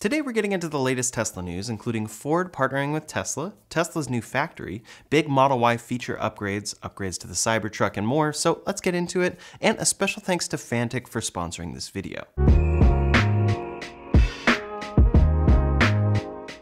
Today we're getting into the latest Tesla news, including Ford partnering with Tesla, Tesla's new factory, big Model Y feature upgrades, upgrades to the Cybertruck, and more, so let's get into it, and a special thanks to Fantic for sponsoring this video.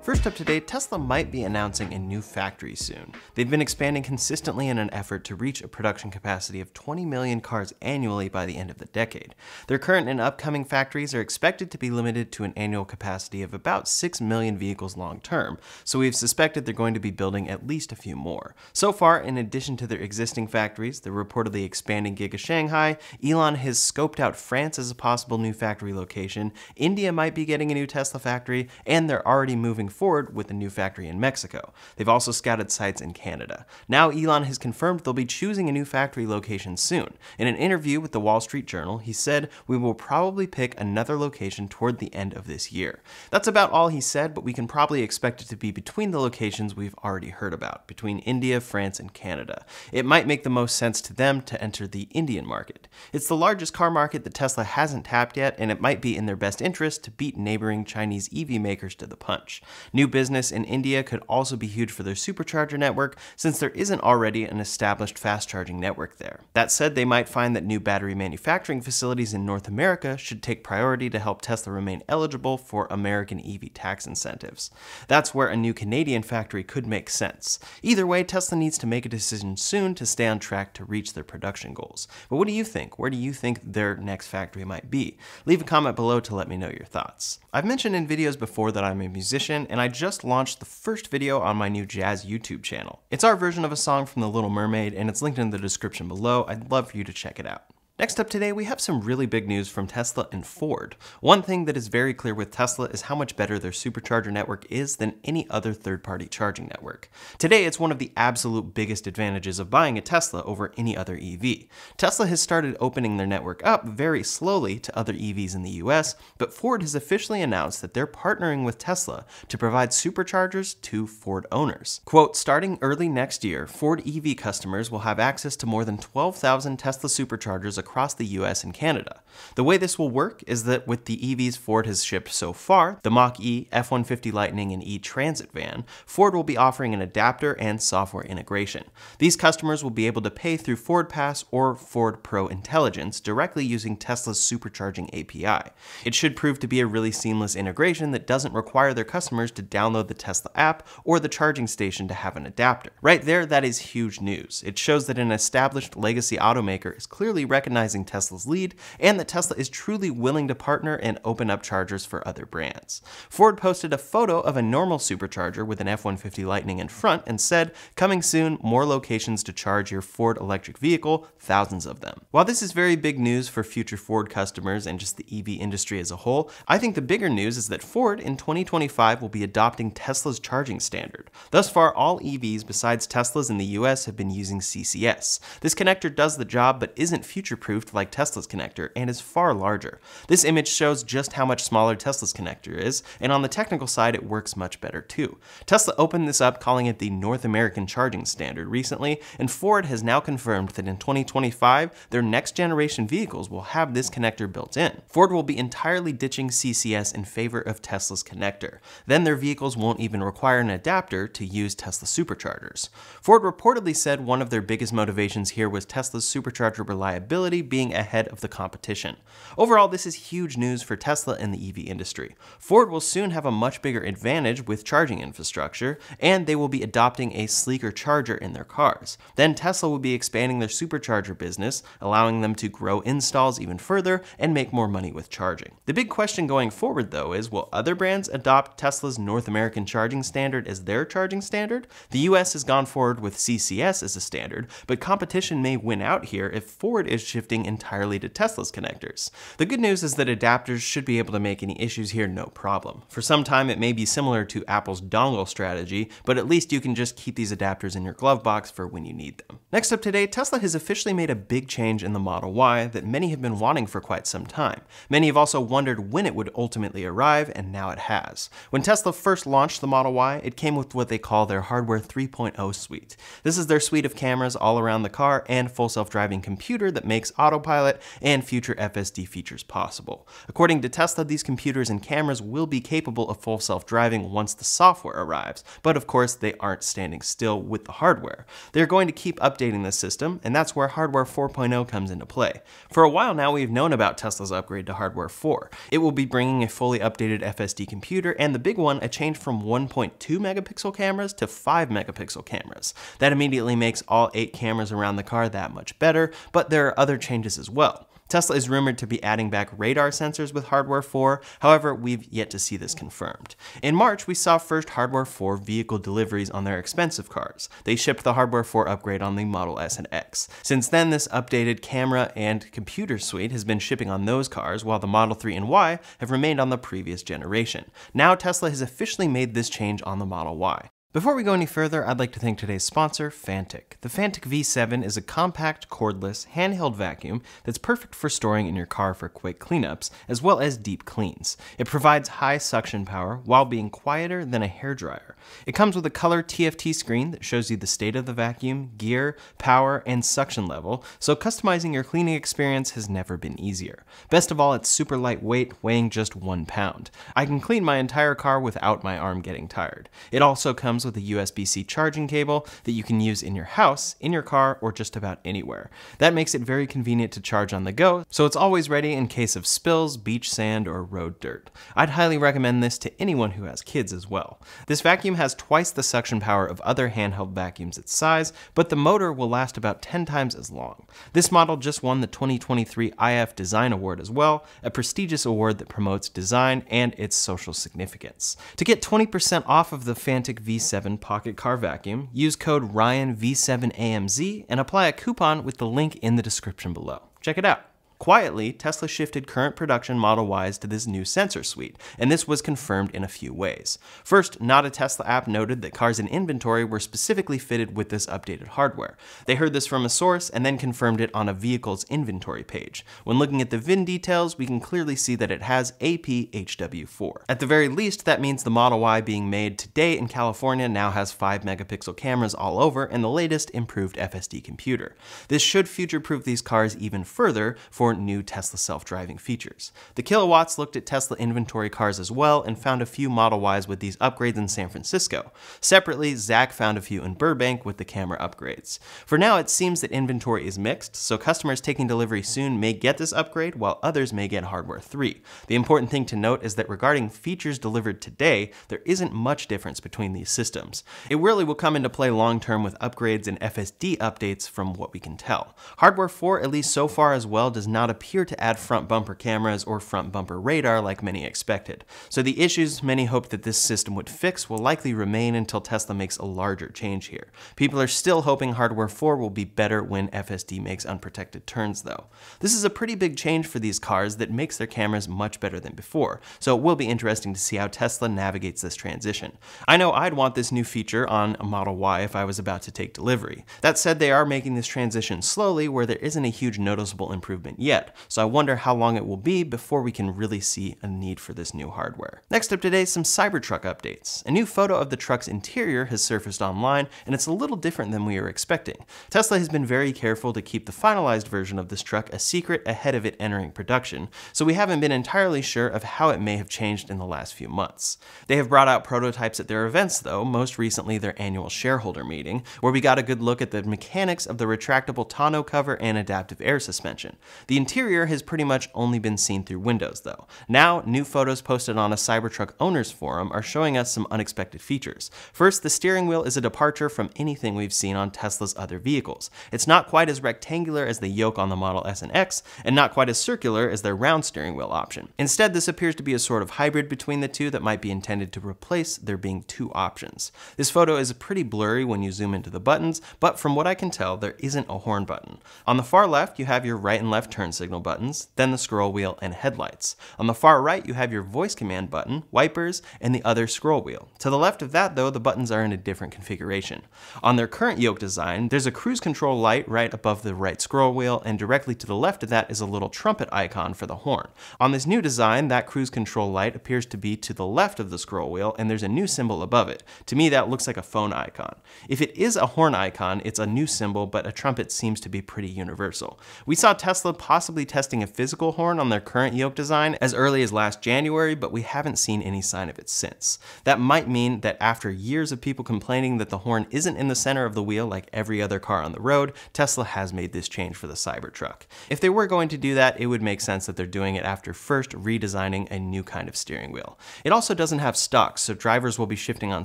First up today, Tesla might be announcing a new factory soon. They've been expanding consistently in an effort to reach a production capacity of 20 million cars annually by the end of the decade. Their current and upcoming factories are expected to be limited to an annual capacity of about 6 million vehicles long term, so we've suspected they're going to be building at least a few more. So far, in addition to their existing factories, they're reportedly expanding Giga Shanghai, Elon has scoped out France as a possible new factory location, India might be getting a new Tesla factory, and they're already moving forward with a new factory in Mexico. They've also scouted sites in Canada. Now Elon has confirmed they'll be choosing a new factory location soon. In an interview with the Wall Street Journal, he said, "We will probably pick another location toward the end of this year." That's about all he said, but we can probably expect it to be between the locations we've already heard about, between India, France, and Canada. It might make the most sense to them to enter the Indian market. It's the largest car market that Tesla hasn't tapped yet, and it might be in their best interest to beat neighboring Chinese EV makers to the punch. New business in India could also be huge for their supercharger network, since there isn't already an established fast charging network there. That said, they might find that new battery manufacturing facilities in North America should take priority to help Tesla remain eligible for American EV tax incentives. That's where a new Canadian factory could make sense. Either way, Tesla needs to make a decision soon to stay on track to reach their production goals. But what do you think? Where do you think their next factory might be? Leave a comment below to let me know your thoughts. I've mentioned in videos before that I'm a musician, and I just launched the first video on my new jazz YouTube channel. It's our version of a song from The Little Mermaid, and it's linked in the description below. I'd love for you to check it out. Next up today, we have some really big news from Tesla and Ford. One thing that is very clear with Tesla is how much better their supercharger network is than any other third-party charging network. Today, it's one of the absolute biggest advantages of buying a Tesla over any other EV. Tesla has started opening their network up very slowly to other EVs in the US, but Ford has officially announced that they're partnering with Tesla to provide superchargers to Ford owners. Quote, "Starting early next year, Ford EV customers will have access to more than 12,000 Tesla superchargers across the US and Canada. The way this will work is that with the EVs Ford has shipped so far, the Mach-E, F-150 Lightning, and E-Transit van, Ford will be offering an adapter and software integration. These customers will be able to pay through Ford Pass or Ford Pro Intelligence directly using Tesla's supercharging API. It should prove to be a really seamless integration that doesn't require their customers to download the Tesla app or the charging station to have an adapter." Right there, that is huge news. It shows that an established legacy automaker is clearly recognizing Tesla's lead, and that Tesla is truly willing to partner and open up chargers for other brands. Ford posted a photo of a normal supercharger with an F-150 Lightning in front and said, "Coming soon, more locations to charge your Ford electric vehicle, thousands of them." While this is very big news for future Ford customers and just the EV industry as a whole, I think the bigger news is that Ford in 2025 will be adopting Tesla's charging standard. Thus far, all EVs besides Tesla's in the US have been using CCS. This connector does the job but isn't future-proofed like Tesla's connector and is far larger. This image shows just how much smaller Tesla's connector is, and on the technical side it works much better too. Tesla opened this up calling it the North American Charging Standard recently, and Ford has now confirmed that in 2025 their next generation vehicles will have this connector built in. Ford will be entirely ditching CCS in favor of Tesla's connector. Then their vehicles won't even require an adapter to use Tesla superchargers. Ford reportedly said one of their biggest motivations here was Tesla's supercharger reliability being ahead of the competition. Overall, this is huge news for Tesla and the EV industry. Ford will soon have a much bigger advantage with charging infrastructure, and they will be adopting a sleeker charger in their cars. Then Tesla will be expanding their supercharger business, allowing them to grow installs even further and make more money with charging. The big question going forward, though, is will other brands adopt Tesla's North American charging standard as their charging standard? The US has gone forward with CCS as a standard, but competition may win out here if Ford is shifting entirely to Tesla's connectors. The good news is that adapters should be able to make any issues here no problem. For some time it may be similar to Apple's dongle strategy, but at least you can just keep these adapters in your glove box for when you need them. Next up today, Tesla has officially made a big change in the Model Y that many have been wanting for quite some time. Many have also wondered when it would ultimately arrive, and now it has. When Tesla first launched the Model Y, it came with what they call their Hardware 3.0 suite. This is their suite of cameras all around the car and full self-driving computer that makes autopilot and future FSD features possible. According to Tesla, these computers and cameras will be capable of full self-driving once the software arrives, but of course they aren't standing still with the hardware. They're going to keep updating the system, and that's where Hardware 4.0 comes into play. For a while now, we've known about Tesla's upgrade to Hardware 4. It will be bringing a fully updated FSD computer, and the big one, a change from 1.2 megapixel cameras to 5 megapixel cameras. That immediately makes all 8 cameras around the car that much better, but there are other changes as well. Tesla is rumored to be adding back radar sensors with Hardware 4, however, we've yet to see this confirmed. In March, we saw first Hardware 4 vehicle deliveries on their expensive cars. They shipped the Hardware 4 upgrade on the Model S and X. Since then, this updated camera and computer suite has been shipping on those cars, while the Model 3 and Y have remained on the previous generation. Now, Tesla has officially made this change on the Model Y. Before we go any further, I'd like to thank today's sponsor, Fantic. The Fantic V7 is a compact, cordless, handheld vacuum that's perfect for storing in your car for quick cleanups, as well as deep cleans. It provides high suction power while being quieter than a hairdryer. It comes with a color TFT screen that shows you the state of the vacuum, gear, power, and suction level, so customizing your cleaning experience has never been easier. Best of all, it's super lightweight, weighing just 1 pound. I can clean my entire car without my arm getting tired. It also comes with a USB-C charging cable that you can use in your house, in your car, or just about anywhere. That makes it very convenient to charge on the go, so it's always ready in case of spills, beach sand, or road dirt. I'd highly recommend this to anyone who has kids as well. This vacuum has twice the suction power of other handheld vacuums its size, but the motor will last about 10 times as long. This model just won the 2023 IF Design Award as well, a prestigious award that promotes design and its social significance. To get 20% off of the Fantic V7 Pocket Car Vacuum, use code RYANV7AMZ and apply a coupon with the link in the description below. Check it out. Quietly, Tesla shifted current production Model Ys to this new sensor suite, and this was confirmed in a few ways. First, Not a Tesla app noted that cars in inventory were specifically fitted with this updated hardware. They heard this from a source and then confirmed it on a vehicle's inventory page. When looking at the VIN details, we can clearly see that it has APHW4. At the very least, that means the Model Y being made today in California now has 5 megapixel cameras all over and the latest improved FSD computer. This should future-proof these cars even further for new Tesla self-driving features. The Kilowatts looked at Tesla inventory cars as well and found a few Model Ys with these upgrades in San Francisco. Separately, Zach found a few in Burbank with the camera upgrades. For now, it seems that inventory is mixed, so customers taking delivery soon may get this upgrade while others may get Hardware 3. The important thing to note is that regarding features delivered today, there isn't much difference between these systems. It really will come into play long-term with upgrades and FSD updates from what we can tell. Hardware 4, at least so far as well, does not appear to add front bumper cameras or front bumper radar like many expected. So the issues many hoped that this system would fix will likely remain until Tesla makes a larger change here. People are still hoping Hardware 4 will be better when FSD makes unprotected turns though. This is a pretty big change for these cars that makes their cameras much better than before, so it will be interesting to see how Tesla navigates this transition. I know I'd want this new feature on a Model Y if I was about to take delivery. That said, they are making this transition slowly where there isn't a huge noticeable improvement yet, so I wonder how long it will be before we can really see a need for this new hardware. Next up today, some Cybertruck updates. A new photo of the truck's interior has surfaced online, and it's a little different than we were expecting. Tesla has been very careful to keep the finalized version of this truck a secret ahead of it entering production, so we haven't been entirely sure of how it may have changed in the last few months. They have brought out prototypes at their events though, most recently their annual shareholder meeting, where we got a good look at the mechanics of the retractable tonneau cover and adaptive air suspension. The interior has pretty much only been seen through windows though. Now, new photos posted on a Cybertruck owners forum are showing us some unexpected features. First, the steering wheel is a departure from anything we've seen on Tesla's other vehicles. It's not quite as rectangular as the yoke on the Model S and X, and not quite as circular as their round steering wheel option. Instead, this appears to be a sort of hybrid between the two that might be intended to replace there being two options. This photo is pretty blurry when you zoom into the buttons, but from what I can tell, there isn't a horn button. On the far left, you have your right and left turn turn signal buttons, then the scroll wheel and headlights. On the far right, you have your voice command button, wipers, and the other scroll wheel. To the left of that, though, the buttons are in a different configuration. On their current yoke design, there's a cruise control light right above the right scroll wheel, and directly to the left of that is a little trumpet icon for the horn. On this new design, that cruise control light appears to be to the left of the scroll wheel, and there's a new symbol above it. To me, that looks like a phone icon. If it is a horn icon, it's a new symbol, but a trumpet seems to be pretty universal. We saw Tesla possibly testing a physical horn on their current yoke design as early as last January, but we haven't seen any sign of it since. That might mean that after years of people complaining that the horn isn't in the center of the wheel like every other car on the road, Tesla has made this change for the Cybertruck. If they were going to do that, it would make sense that they're doing it after first redesigning a new kind of steering wheel. It also doesn't have stalks, so drivers will be shifting on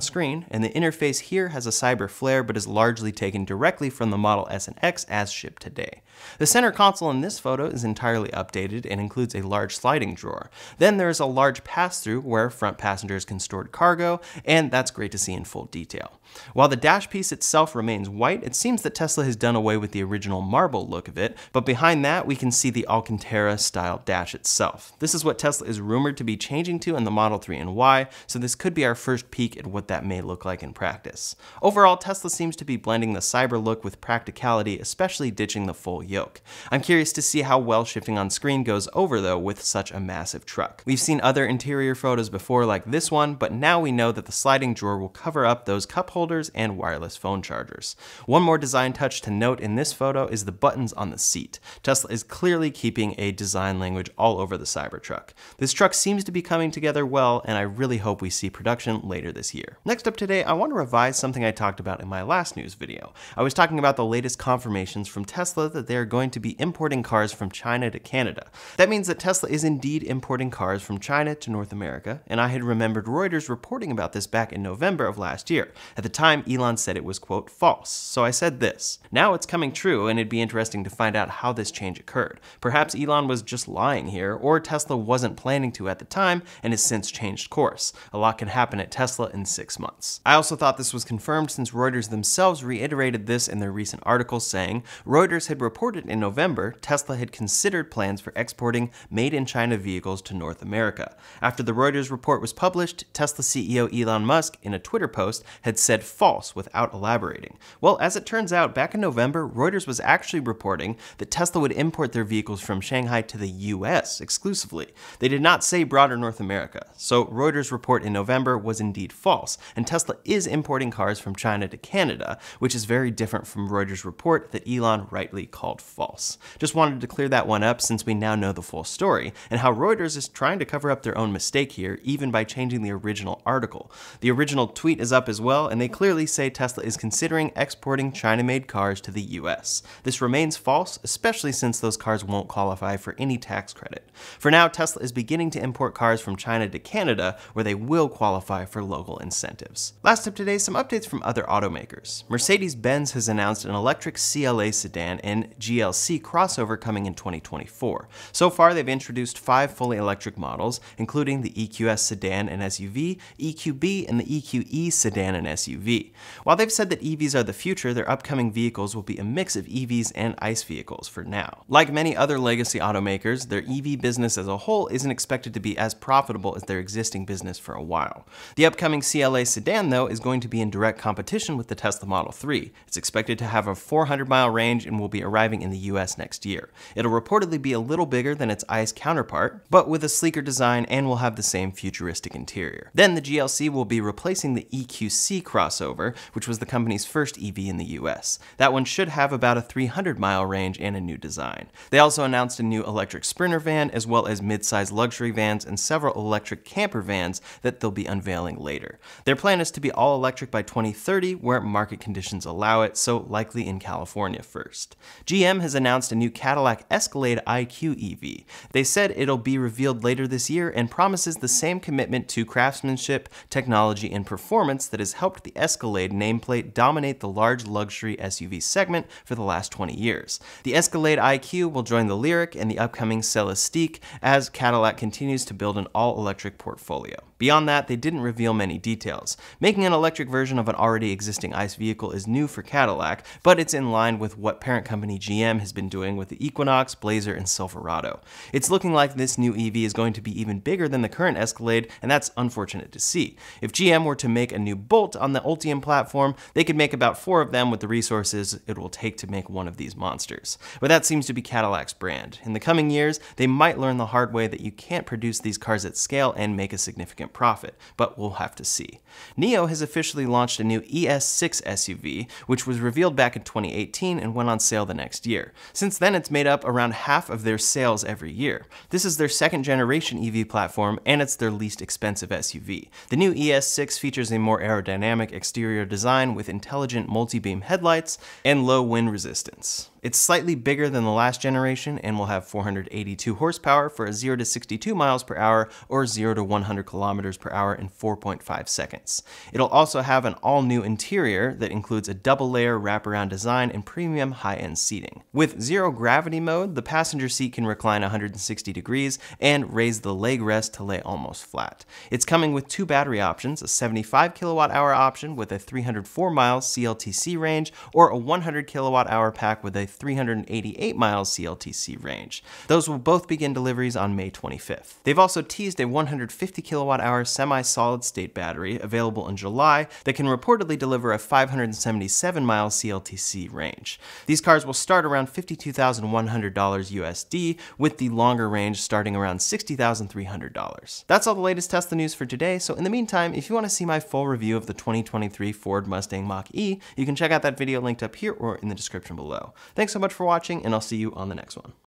screen, and the interface here has a cyber flare but is largely taken directly from the Model S and X as shipped today. The center console in this photo is entirely updated and includes a large sliding drawer. Then there is a large pass-through where front passengers can store cargo, and that's great to see in full detail. While the dash piece itself remains white, it seems that Tesla has done away with the original marble look of it, but behind that we can see the Alcantara-style dash itself. This is what Tesla is rumored to be changing to in the Model 3 and Y, so this could be our first peek at what that may look like in practice. Overall, Tesla seems to be blending the cyber look with practicality, especially ditching the full yoke. I'm curious to see how well shifting on screen goes over though with such a massive truck. We've seen other interior photos before like this one, but now we know that the sliding drawer will cover up those cup holders and wireless phone chargers. One more design touch to note in this photo is the buttons on the seat. Tesla is clearly keeping a design language all over the Cybertruck. This truck seems to be coming together well, and I really hope we see production later this year. Next up today, I want to revise something I talked about in my last news video. I was talking about the latest confirmations from Tesla that they are going to be importing cars from China to Canada. That means that Tesla is indeed importing cars from China to North America, and I had remembered Reuters reporting about this back in November of last year. At the time, Elon said it was, quote, false. So I said this. Now it's coming true, and it'd be interesting to find out how this change occurred. Perhaps Elon was just lying here, or Tesla wasn't planning to at the time and has since changed course. A lot can happen at Tesla in 6 months. I also thought this was confirmed since Reuters themselves reiterated this in their recent article, saying Reuters had reported in November Tesla had considered plans for exporting made-in-China vehicles to North America. After the Reuters report was published, Tesla CEO Elon Musk, in a Twitter post, had said false without elaborating. Well, as it turns out, back in November, Reuters was actually reporting that Tesla would import their vehicles from Shanghai to the US exclusively. They did not say broader North America. So Reuters' report in November was indeed false, and Tesla is importing cars from China to Canada, which is very different from Reuters' report that Elon rightly called false. Just wanted to clear that one up since we now know the full story, and how Reuters is trying to cover up their own mistake here, even by changing the original article. The original tweet is up as well, and they clearly say Tesla is considering exporting China-made cars to the US. This remains false, especially since those cars won't qualify for any tax credit. For now, Tesla is beginning to import cars from China to Canada, where they will qualify for local incentives. Last up today, some updates from other automakers. Mercedes-Benz has announced an electric CLA sedan and GLC crossover coming in 2024. So far, they've introduced 5 fully electric models, including the EQS sedan and SUV, EQB, and the EQE sedan and SUV. While they've said that EVs are the future, their upcoming vehicles will be a mix of EVs and ICE vehicles for now. Like many other legacy automakers, their EV business as a whole isn't expected to be as profitable as their existing business for a while. The upcoming CLA sedan, though, is going to be in direct competition with the Tesla Model 3. It's expected to have a 400-mile range and will be arriving in the US next year. It'll reportedly be a little bigger than its ICE counterpart, but with a sleeker design and will have the same futuristic interior. Then the GLC will be replacing the EQC crossover, which was the company's first EV in the US. That one should have about a 300-mile range and a new design. They also announced a new electric Sprinter van, as well as mid-size luxury vans and several electric camper vans that they'll be unveiling later. Their plan is to be all electric by 2030, where market conditions allow it, so likely in California first. GM has announced a new Cadillac Escalade IQ EV. They said it'll be revealed later this year and promises the same commitment to craftsmanship, technology, and performance that has helped the Escalade nameplate dominate the large luxury SUV segment for the last 20 years. The Escalade IQ will join the Lyriq and the upcoming Celestiq as Cadillac continues to build an all-electric portfolio. Beyond that, they didn't reveal many details. Making an electric version of an already existing ICE vehicle is new for Cadillac, but it's in line with what parent company GM GM has been doing with the Equinox, Blazer, and Silverado. It's looking like this new EV is going to be even bigger than the current Escalade, and that's unfortunate to see. If GM were to make a new Bolt on the Ultium platform, they could make about 4 of them with the resources it will take to make one of these monsters. But that seems to be Cadillac's brand. In the coming years, they might learn the hard way that you can't produce these cars at scale and make a significant profit, but we'll have to see. NIO has officially launched a new ES6 SUV, which was revealed back in 2018 and went on sale the next year. Since then, it's made up around half of their sales every year. This is their second generation EV platform, and it's their least expensive SUV. The new ES6 features a more aerodynamic exterior design with intelligent multi-beam headlights and low wind resistance. It's slightly bigger than the last generation and will have 482 horsepower for a 0 to 62 miles per hour or 0 to 100 kilometers per hour in 4.5 seconds. It'll also have an all-new interior that includes a double-layer wraparound design and premium high-end seating. With zero gravity mode, the passenger seat can recline 160 degrees and raise the leg rest to lay almost flat. It's coming with 2 battery options, a 75 kilowatt-hour option with a 304 miles CLTC range or a 100 kilowatt-hour pack with a 388 miles CLTC range. Those will both begin deliveries on May 25th. They've also teased a 150 kilowatt-hour semi-solid state battery available in July that can reportedly deliver a 577 miles CLTC range. These cars will start around $52,100 USD, with the longer range starting around $60,300. That's all the latest Tesla news for today, so in the meantime, if you want to see my full review of the 2023 Ford Mustang Mach-E, you can check out that video linked up here or in the description below. Thanks so much for watching, and I'll see you on the next one.